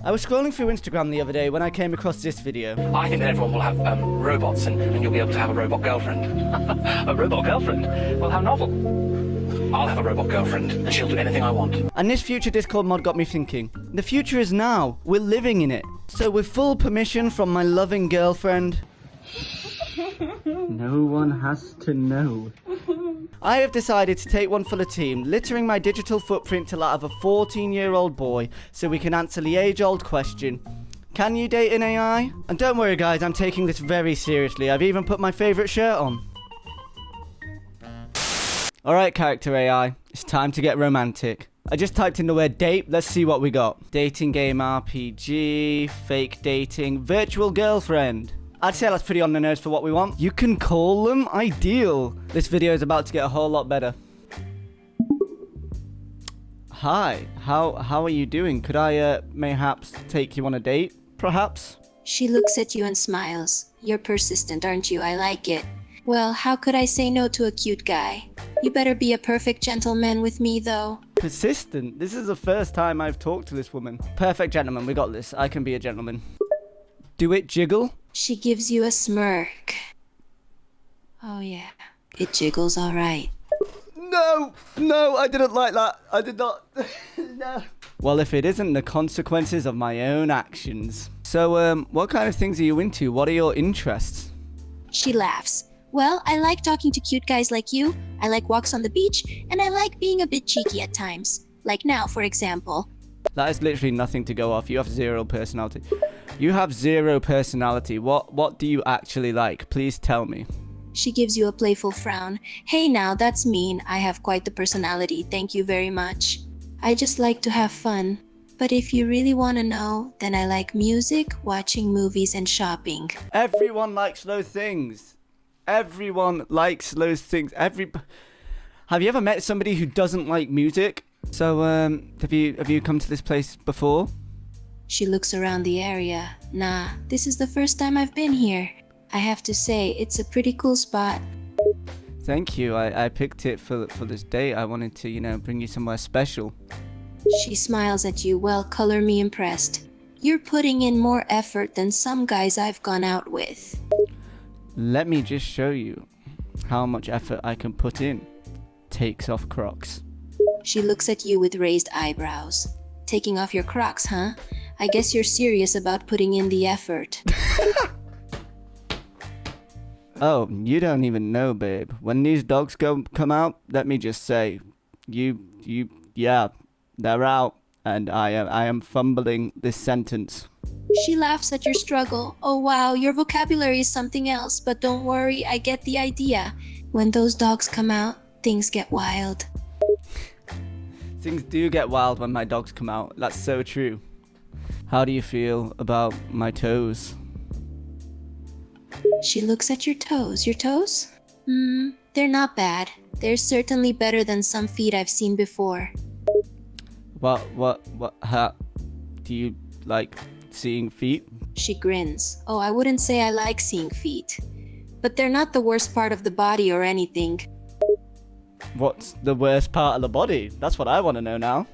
I was scrolling through Instagram the other day when I came across this video. I think that everyone will have robots and you'll be able to have a robot girlfriend. A robot girlfriend? Well, how novel. I'll have a robot girlfriend and she'll do anything I want. And this future Discord mod got me thinking. The future is now. We're living in it. So with full permission from my loving girlfriend... No one has to know. I have decided to take one for the team, littering my digital footprint to that of a 14-year-old boy so we can answer the age-old question. Can you date an AI? And don't worry guys, I'm taking this very seriously. I've even put my favourite shirt on. Alright character AI, it's time to get romantic. I just typed in the word date, let's see what we got. Dating game RPG, fake dating, virtual girlfriend. I'd say that's pretty on the nose for what we want. You can call them? Ideal. This video is about to get a whole lot better. Hi, how are you doing? Could I mayhaps take you on a date, perhaps? She looks at you and smiles. You're persistent, aren't you? I like it. Well, how could I say no to a cute guy? You better be a perfect gentleman with me, though. Persistent? This is the first time I've talked to this woman. Perfect gentleman, we got this. I can be a gentleman. Do it jiggle? She gives you a smirk. Oh yeah, it jiggles all right. No, I didn't like that. I did not. No. Well, if it isn't the consequences of my own actions. So, what kind of things are you into? What are your interests? She laughs. Well, I like talking to cute guys like you. I like walks on the beach, and I like being a bit cheeky at times. Like now, for example. That is literally nothing to go off. You have zero personality. You have zero personality. What do you actually like? Please tell me. She gives you a playful frown. Hey now, that's mean. I have quite the personality. Thank you very much. I just like to have fun. But if you really want to know, then I like music, watching movies, and shopping. Everyone likes those things. Everyone likes those things. Have you ever met somebody who doesn't like music? So, have you come to this place before? She looks around the area. Nah, this is the first time I've been here. I have to say, it's a pretty cool spot. Thank you. I picked it for this date. I wanted to, you know, bring you somewhere special. She smiles at you. Well, color me impressed. You're putting in more effort than some guys I've gone out with. Let me just show you how much effort I can put in. Takes off Crocs. She looks at you with raised eyebrows. Taking off your Crocs, huh? I guess you're serious about putting in the effort. Oh, you don't even know, babe. When these dogs come out, let me just say, yeah, they're out, and I am fumbling this sentence. She laughs at your struggle. Oh wow, your vocabulary is something else, but don't worry, I get the idea. When those dogs come out, things get wild. Things do get wild when my dogs come out. That's so true. How do you feel about my toes? She looks at your toes. Your toes? They're not bad. They're certainly better than some feet I've seen before. How do you like seeing feet? She grins. Oh, I wouldn't say I like seeing feet. But they're not the worst part of the body or anything. What's the worst part of the body? That's what I want to know now.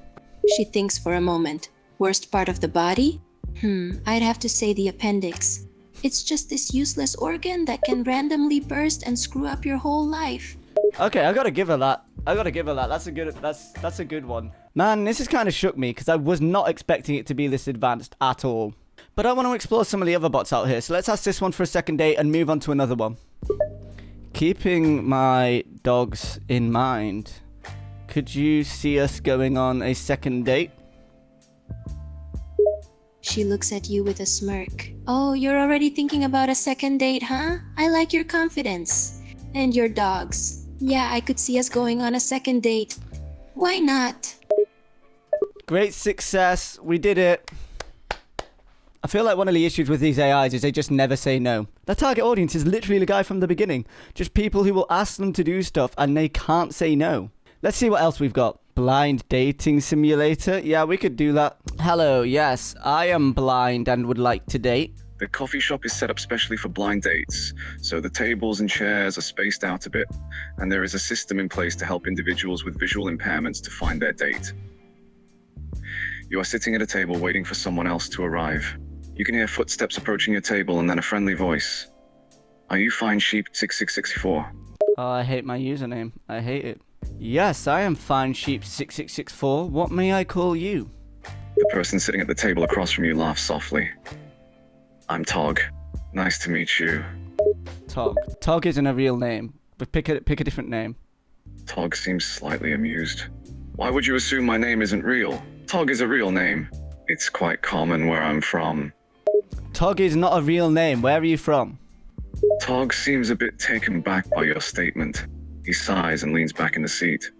She thinks for a moment. Worst part of the body? I'd have to say the appendix. It's just this useless organ that can randomly burst and screw up your whole life. Okay, I gotta give her that. That's a good one. Man, this has kind of shook me because I was not expecting it to be this advanced at all. But I want to explore some of the other bots out here, so let's ask this one for a second date and move on to another one. Keeping my dogs in mind, could you see us going on a second date? She looks at you with a smirk. Oh, you're already thinking about a second date, huh? I like your confidence. And your dogs. Yeah, I could see us going on a second date. Why not? Great success. We did it. I feel like one of the issues with these AIs is they just never say no. Their target audience is literally the guy from the beginning. Just people who will ask them to do stuff and they can't say no. Let's see what else we've got. Blind dating simulator. Yeah, we could do that. Hello, yes, I am blind and would like to date. The coffee shop is set up specially for blind dates, so the tables and chairs are spaced out a bit, and there is a system in place to help individuals with visual impairments to find their date. You are sitting at a table waiting for someone else to arrive. You can hear footsteps approaching your table and then a friendly voice. Are you Fine Sheep 6664? Oh, I hate my username. I hate it. Yes, I am Fine Sheep 6664. What may I call you? The person sitting at the table across from you laughs softly. I'm Tog. Nice to meet you. Tog. Tog isn't a real name. But pick a different name. Tog seems slightly amused. Why would you assume my name isn't real? Tog is a real name. It's quite common where I'm from. Tog is not a real name. Where are you from? Tog seems a bit taken back by your statement. He sighs and leans back in the seat.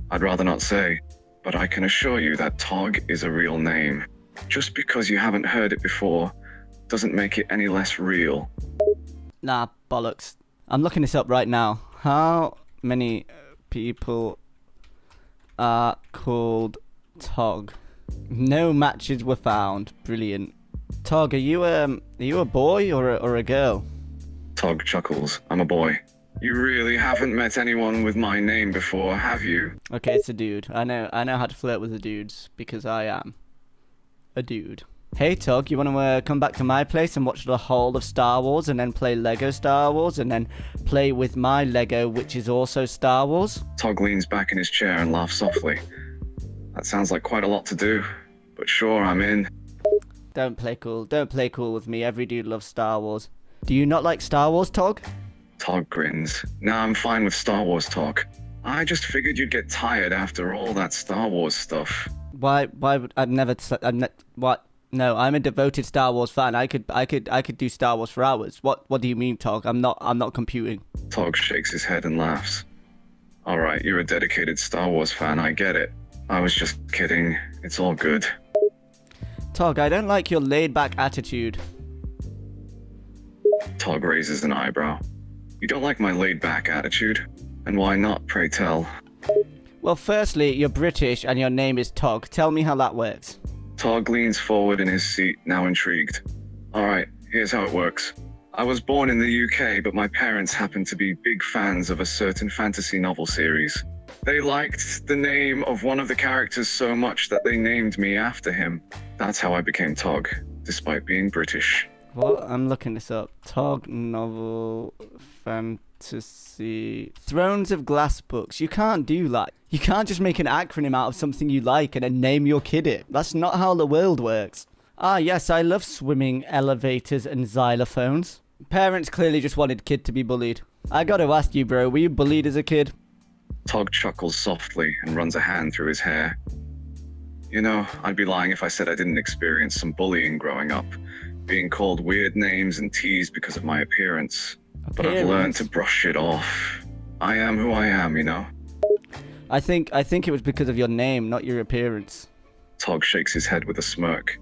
I'd rather not say, but I can assure you that Tog is a real name. Just because you haven't heard it before doesn't make it any less real. Nah, bollocks. I'm looking this up right now. How many people are called Tog? No matches were found. Brilliant. Tog, are you a boy or a girl? Tog chuckles. I'm a boy. You really haven't met anyone with my name before, have you? Okay, it's a dude. I know how to flirt with the dudes because I am a dude. Hey Tog, you want to come back to my place and watch the whole of Star Wars and then play Lego Star Wars and then play with my Lego, which is also Star Wars? Tog leans back in his chair and laughs softly. That sounds like quite a lot to do, but sure, I'm in. Don't play cool. Don't play cool with me. Every dude loves Star Wars. Do you not like Star Wars, Tog? Tog grins. Nah, I'm fine with Star Wars talk. I just figured you'd get tired after all that Star Wars stuff. Why would I'd never? What? No, I'm a devoted Star Wars fan. I could do Star Wars for hours. What do you mean, Tog? I'm not computing. Tog shakes his head and laughs. All right, you're a dedicated Star Wars fan. I get it. I was just kidding. It's all good. Tog, I don't like your laid-back attitude. Tog raises an eyebrow. You don't like my laid-back attitude? And why not, pray tell? Well, firstly, you're British and your name is Tog. Tell me how that works. Tog leans forward in his seat, now intrigued. All right, here's how it works. I was born in the UK, but my parents happened to be big fans of a certain fantasy novel series. They liked the name of one of the characters so much that they named me after him. That's how I became Tog, despite being British. What? I'm looking this up. Tog novel fantasy Thrones of Glass books. You can't do that. You can't just make an acronym out of something you like and then name your kid it. That's not how the world works. Ah, yes, I love swimming, elevators, and xylophones. Parents clearly just wanted kid to be bullied. I gotta ask you, bro, were you bullied as a kid? Tog chuckles softly and runs a hand through his hair. You know, I'd be lying if I said I didn't experience some bullying growing up, being called weird names and teased because of my appearance. But I've learned to brush it off. I am who I am, you know? I think it was because of your name, not your appearance. Tog shakes his head with a smirk.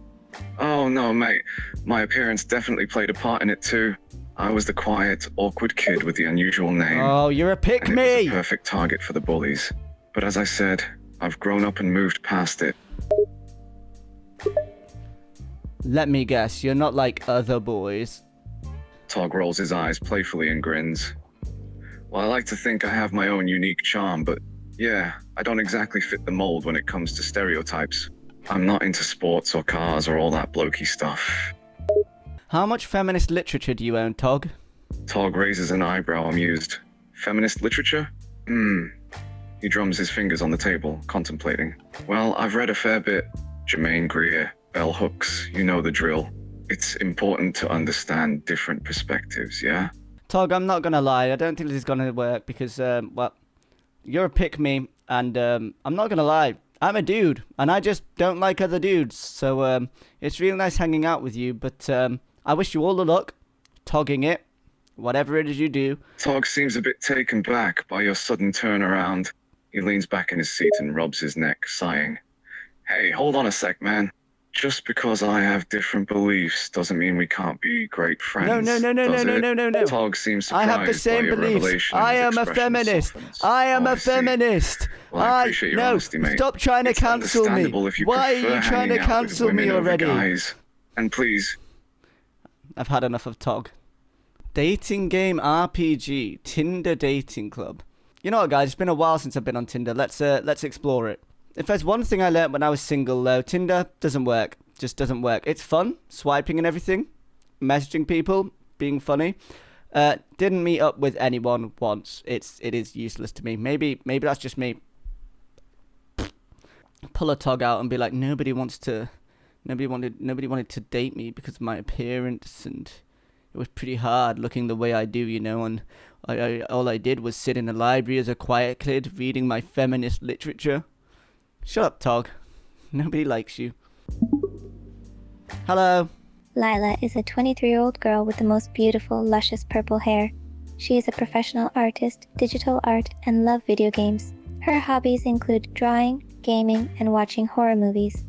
Oh no, mate. My appearance definitely played a part in it too. I was the quiet, awkward kid with the unusual name. Oh, you're a pick and me! It was a perfect target for the bullies. But as I said, I've grown up and moved past it. Let me guess, you're not like other boys. Tog rolls his eyes playfully and grins. Well, I like to think I have my own unique charm, but yeah, I don't exactly fit the mold when it comes to stereotypes. I'm not into sports or cars or all that blokey stuff. How much feminist literature do you own, Tog? Tog raises an eyebrow, amused. Feminist literature? He drums his fingers on the table, contemplating. Well, I've read a fair bit. Germaine Greer, bell hooks, you know the drill. It's important to understand different perspectives, yeah? Tog, I'm not gonna lie, I don't think this is gonna work because, well, you're a pick-me, and I'm not gonna lie, I'm a dude, and I just don't like other dudes, so it's really nice hanging out with you, but I wish you all the luck, togging it, whatever it is you do. Tog seems a bit taken back by your sudden turnaround. He leans back in his seat and rubs his neck, sighing. Hey, hold on a sec, man. Just because I have different beliefs doesn't mean we can't be great friends. No. Tog seems surprised I have the same by your beliefs. revelation. I am a feminist. Softens. I am a I see. feminist. Well, I appreciate your honesty, mate. Stop trying to It's cancel me. understandable if you Why are prefer you trying to hanging out with cancel me women over already? guys. And please, I've had enough of Tog. Dating game RPG, Tinder dating club. You know what, guys? It's been a while since I've been on Tinder. Let's explore it. If there's one thing I learned when I was single, though, Tinder doesn't work. Just doesn't work. It's fun, swiping and everything, messaging people, being funny. Didn't meet up with anyone once. It is useless to me. Maybe that's just me. Pull a tog out and be like, nobody wanted to date me because of my appearance, and it was pretty hard looking the way I do, you know. And all I did was sit in the library as a quiet kid reading my feminist literature. Shut up, Tog. Nobody likes you. Hello. Lila is a 23-year-old girl with the most beautiful, luscious purple hair. She is a professional artist, digital art, and love video games. Her hobbies include drawing, gaming, and watching horror movies.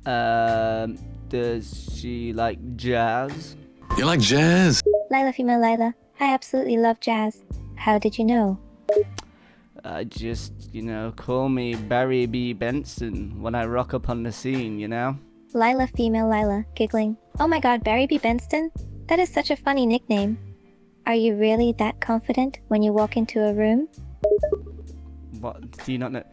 Does she like jazz? You like jazz? Lila, female Lila. I absolutely love jazz. How did you know? Just, call me Barry B. Benson when I rock up on the scene, you know? Lila, female Lila, giggling. Oh my god, Barry B. Benson? That is such a funny nickname. Are you really that confident when you walk into a room? What? Do you not know?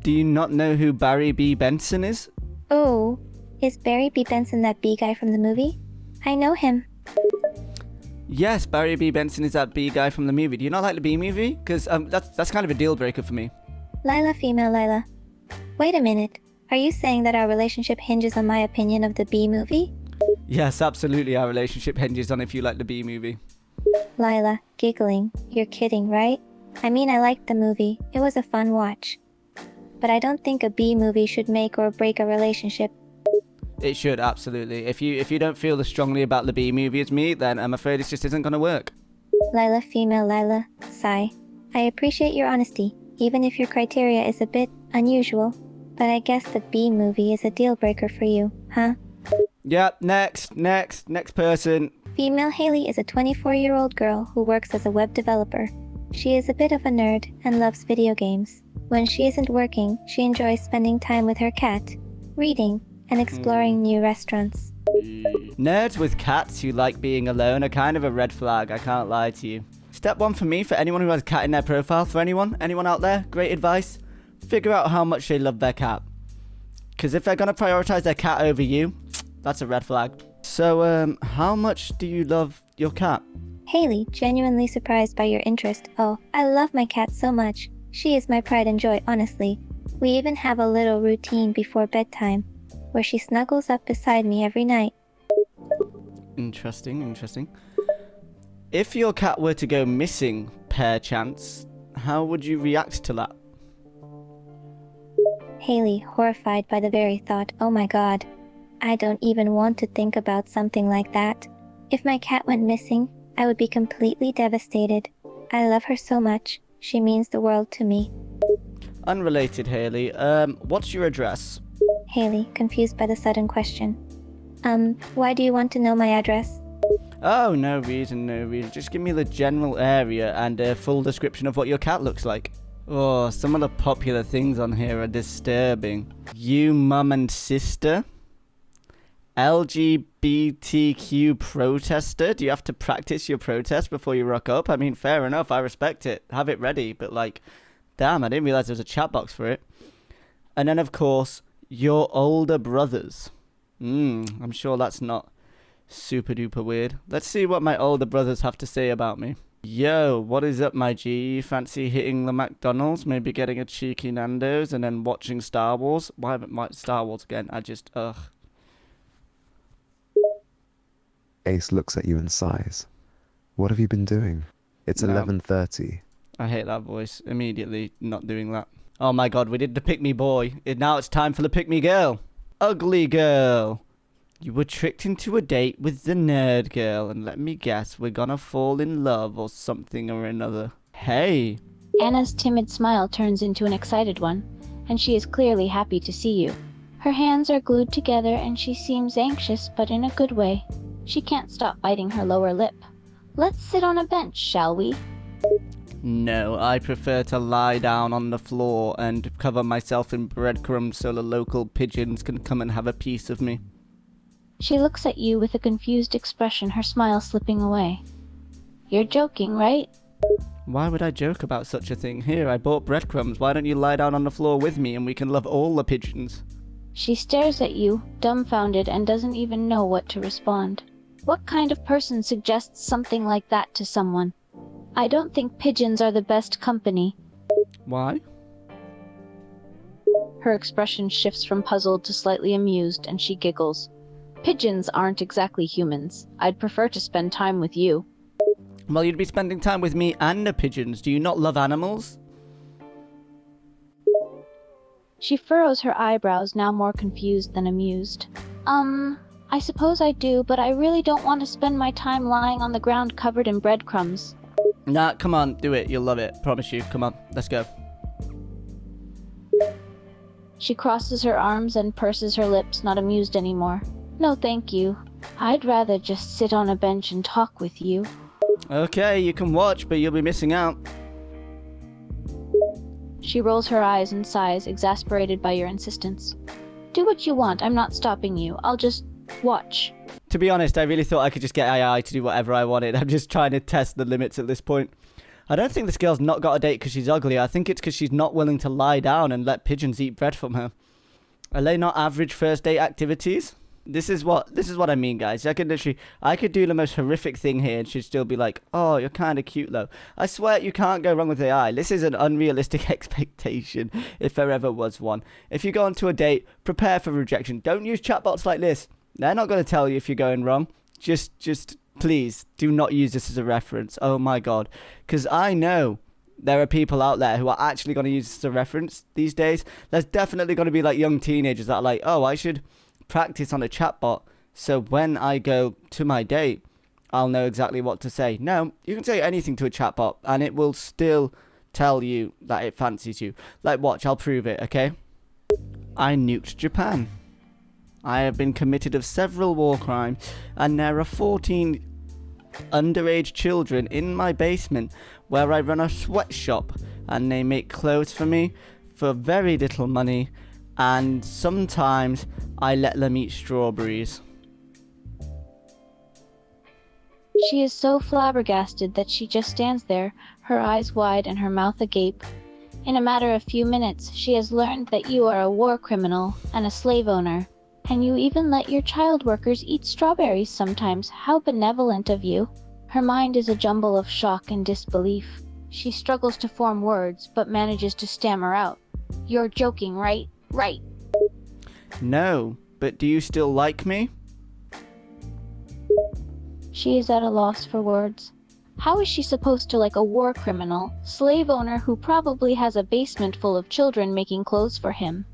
Do you not know who Barry B. Benson is? Oh, is Barry B. Benson that B guy from the movie? I know him. Yes, Barry B. Benson is that B guy from the movie. Do you not like the B movie? Because that's kind of a deal breaker for me. Lila, female Lila. Wait a minute. Are you saying that our relationship hinges on my opinion of the B movie? Yes, absolutely. Our relationship hinges on if you like the B movie. Lila, giggling. You're kidding, right? I mean, I liked the movie. It was a fun watch. But I don't think a B movie should make or break a relationship. It should, absolutely. If you don't feel as strongly about the B movie as me, then I'm afraid it just isn't going to work. Lila, female Lila, sigh. I appreciate your honesty, even if your criteria is a bit unusual. But I guess the B movie is a deal breaker for you, huh? Yep, next person. Female Haley is a 24-year-old girl who works as a web developer. She is a bit of a nerd and loves video games. When she isn't working, she enjoys spending time with her cat, reading, and exploring new restaurants. Nerds with cats who like being alone are kind of a red flag, I can't lie to you. Step one for me, for anyone who has a cat in their profile, for anyone out there, great advice. Figure out how much they love their cat. Because if they're going to prioritize their cat over you, that's a red flag. So, how much do you love your cat? Haley, genuinely surprised by your interest. Oh, I love my cat so much. She is my pride and joy, honestly. We even have a little routine before bedtime, where she snuggles up beside me every night. Interesting. If your cat were to go missing, perchance, how would you react to that? Haley, horrified by the very thought, oh my god. I don't even want to think about something like that. If my cat went missing, I would be completely devastated. I love her so much. She means the world to me. Unrelated, Haley. What's your address? Haley, confused by the sudden question. Why do you want to know my address? Oh, no reason. Just give me the general area and a full description of what your cat looks like. Oh, some of the popular things on here are disturbing. You mum and sister? LGBTQ protester? Do you have to practice your protest before you rock up? I mean, fair enough, I respect it. Have it ready, but like, damn, I didn't realize there was a chat box for it. And then, of course, your older brothers. I'm sure that's not super duper weird. Let's see what my older brothers have to say about me. Yo, what is up, my G? Fancy hitting the McDonald's, maybe getting a cheeky Nando's, and then watching Star Wars? Why haven't I Star Wars again? Ugh. Ace looks at you and sighs. What have you been doing? It's 11:30. I hate that voice. Immediately not doing that. Oh my god, we did the pick me boy. Now it's time for the pick me girl. Ugly girl. You were tricked into a date with the nerd girl, and let me guess, we're gonna fall in love or something or another. Hey. Anna's timid smile turns into an excited one, and she is clearly happy to see you. Her hands are glued together and she seems anxious, but in a good way. She can't stop biting her lower lip. Let's sit on a bench, shall we? No, I prefer to lie down on the floor and cover myself in breadcrumbs so the local pigeons can come and have a piece of me. She looks at you with a confused expression, her smile slipping away. You're joking, right? Why would I joke about such a thing? Here, I bought breadcrumbs. Why don't you lie down on the floor with me and we can love all the pigeons? She stares at you, dumbfounded, and doesn't even know what to respond. What kind of person suggests something like that to someone? I don't think pigeons are the best company. Why? Her expression shifts from puzzled to slightly amused, and she giggles. Pigeons aren't exactly humans. I'd prefer to spend time with you. Well, you'd be spending time with me and the pigeons. Do you not love animals? She furrows her eyebrows, now more confused than amused. I suppose I do, but I really don't want to spend my time lying on the ground covered in breadcrumbs. Nah, come on, do it. You'll love it. Promise you. Come on, let's go. She crosses her arms and purses her lips, not amused anymore. No, thank you. I'd rather just sit on a bench and talk with you. Okay, you can watch, but you'll be missing out. She rolls her eyes and sighs, exasperated by your insistence. Do what you want. I'm not stopping you. I'll just watch. To be honest, I really thought I could just get AI to do whatever I wanted. I'm just trying to test the limits at this point. I don't think this girl's not got a date because she's ugly. I think it's because she's not willing to lie down and let pigeons eat bread from her. Are they not average first date activities? This is what I mean, guys. I could do the most horrific thing here and she'd still be like, oh, you're kind of cute though. I swear you can't go wrong with AI. This is an unrealistic expectation if there ever was one. If you go onto a date, prepare for rejection. Don't use chatbots like this. They're not going to tell you if you're going wrong. Just please do not use this as a reference. Oh my God. Because I know there are people out there who are actually going to use this as a reference these days. There's definitely going to be like young teenagers that are like, oh, I should practice on a chatbot so when I go to my date I'll know exactly what to say. No, you can say anything to a chatbot and it will still tell you that it fancies you. Like, watch, I'll prove it, okay? I nuked Japan. I have been committed of several war crimes and there are 14 underage children in my basement where I run a sweatshop and they make clothes for me for very little money. And sometimes I let them eat strawberries. She is so flabbergasted that she just stands there, her eyes wide and her mouth agape. In a matter of few minutes, she has learned that you are a war criminal and a slave owner. And you even let your child workers eat strawberries sometimes. How benevolent of you. Her mind is a jumble of shock and disbelief. She struggles to form words, but manages to stammer out. You're joking, right? Right. No, but do you still like me? She is at a loss for words. How is she supposed to like a war criminal, slave owner who probably has a basement full of children making clothes for him?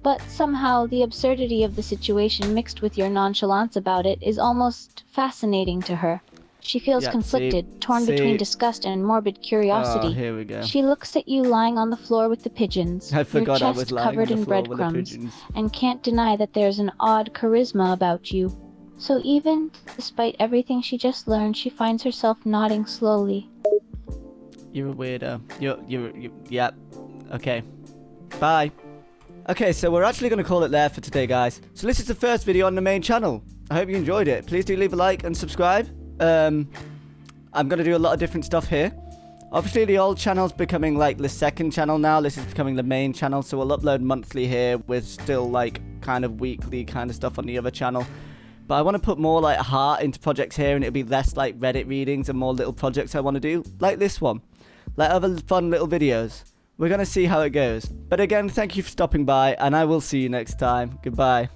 But somehow the absurdity of the situation mixed with your nonchalance about it is almost fascinating to her. She feels conflicted, torn between disgust and morbid curiosity. Oh, here we go. She looks at you lying on the floor with the pigeons, I forgot your I chest was lying covered on the in floor with the breadcrumbs, pigeons. and can't deny that there's an odd charisma about you. So even despite everything she just learned, she finds herself nodding slowly. You're a weirdo. Yep. Okay. Bye. Okay, so we're actually going to call it there for today, guys. So this is the first video on the main channel. I hope you enjoyed it. Please do leave a like and subscribe. I'm going to do a lot of different stuff here. Obviously, the old channel's becoming like the second channel now. This is becoming the main channel, so we'll upload monthly here with still like kind of weekly kind of stuff on the other channel. But I want to put more like heart into projects here, and it'll be less like Reddit readings and more little projects I want to do, like this one. Like other fun little videos. We're going to see how it goes. But again, thank you for stopping by, and I will see you next time. Goodbye.